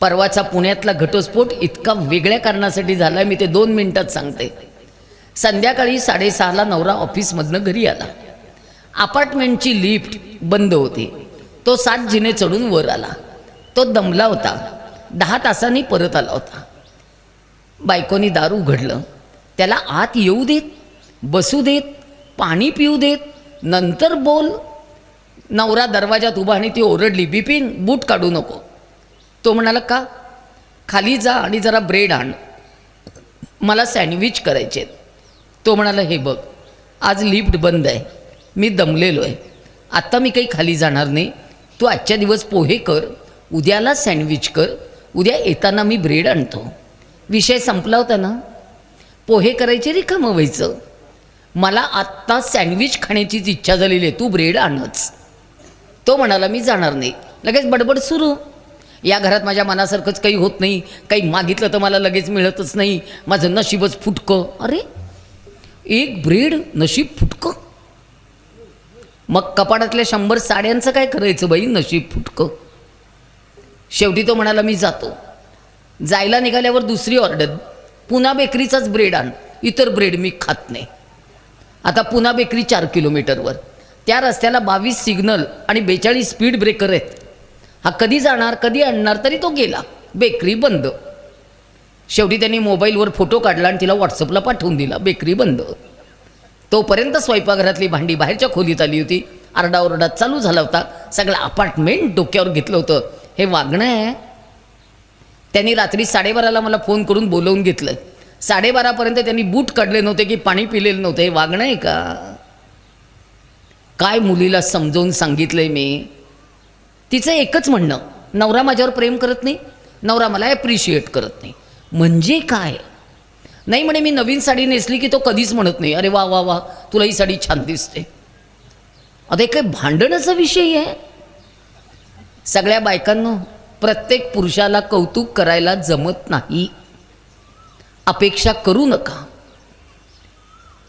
परवाचा पुण्यातला घटस्फोट इतका वेगळ्या कारणासाठी झाला, मी ते 2 मिनिटात सांगते. संध्याकाळी 6:30ला नवरा ऑफिसमधनं घरी आला. अपार्टमेंटची लिफ्ट बंद होती. तो 7 जिने चढून वर आला. तो दमला होता. 10 तासांनी परत आला होता. बायकोनी दार उघडलं. त्याला आत येऊ देत, बसू देत, पाणी पिऊ देत, नंतर बोल. नवरा दरवाजात उभा आणि ती ओरडली, बिपिन बूट काढू नको. तो म्हणाला, का? खाली जा आणि जरा ब्रेड आण, मला सँडविच करायचे. तो म्हणाला, हे बघ, आज लिफ्ट बंद आहे, मी दमलेलो आहे, आत्ता मी काही खाली जाणार नाही. तू आजच्या दिवस पोहे कर, उद्याला सँडविच कर, उद्या येताना मी ब्रेड आणतो. विषय संपला होता ना. पोहे करायचे रिकामं व्हायचं. मला आत्ता सँडविच खाण्याचीच इच्छा झालेली आहे, तू ब्रेड आणच. तो म्हणाला, मी जाणार नाही. लगेच बडबड सुरू. या घरात माझ्या मनासारखंच काही होत नाही, काही मागितलं तर मला लगेच मिळतच नाही, माझं नशीबच फुटकं. अरे, एक ब्रेड नशीब फुटकं? मग कपाडातल्या 100 साड्यांचं काय करायचं बाई, नशीब फुटकं. शेवटी तो म्हणाला, मी जातो. जायला निघाल्यावर दुसरी ऑर्डर, पुना बेकरीचाच ब्रेड आण, इतर ब्रेड मी खात नाही. आता पुना बेकरी 4 किलोमीटरवर, त्या रस्त्याला 22 सिग्नल आणि 42 स्पीड ब्रेकर आहेत. हा कधी जाणार, कधी आणणार, तरी तो गेला. बेकरी बंद. शेवटी त्यांनी मोबाईलवर फोटो काढला आणि तिला व्हॉट्सअपला पाठवून दिला, बेकरी बंद. तोपर्यंत स्वयंपाकघरातली भांडी बाहेरच्या खोलीत आली होती. आरडाओरडा चालू झाला होता. सगळं अपार्टमेंट डोक्यावर घेतलं होतं. हे वागणं आहे. त्यांनी रात्री 12:30ला मला फोन करून बोलवून घेतलं. 12:30पर्यंत त्यांनी बूट काढले नव्हते की पाणी पिलेलं नव्हतं. हे वागणं आहे का? काय मुलीला समजावून सांगितलंय मी. तिचं एकच म्हणणं, नवरा माझ्यावर प्रेम करत नाही, नवरा मला ॲप्रिशिएट करत नाही. म्हणजे काय? नाही म्हणे, मी नवीन साडी नेसली की तो कधीच म्हणत नाही, अरे वा वा वा, तुला ही साडी छान दिसते. आता हे काय भांडणाचा विषय आहे? सगळ्या बायकांनो, प्रत्येक पुरुषाला कौतुक करायला जमत नाही. अपेक्षा करू नका.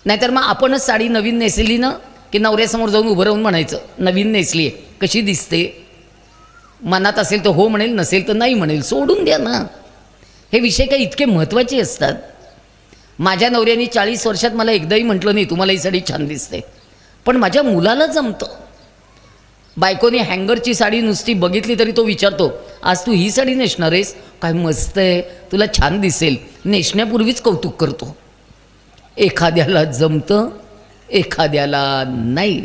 नाहीतर मग आपणच साडी नवीन नेसली ना की नवऱ्यासमोर जाऊन उभं राहून म्हणायचं, नवीन नेसली आहे, कशी दिसते. मनात असेल तर हो म्हणेल, नसेल तर नाही म्हणेल, सोडून द्या ना. हे विषय काही इतके महत्त्वाचे असतात. माझ्या नवऱ्याने 40 वर्षात मला एकदाही म्हटलं नाही तुम्हाला ही साडी छान दिसते. पण माझ्या मुलाला जमतं. बायकोने हँगरची साडी नुसती बघितली तरी तो विचारतो, आज तू ही साडी नेसणार आहेस? काय मस्त आहे, तुला छान दिसेल. नेसण्यापूर्वीच कौतुक करतो. एखाद्याला जमतं, एखाद्याला नाही.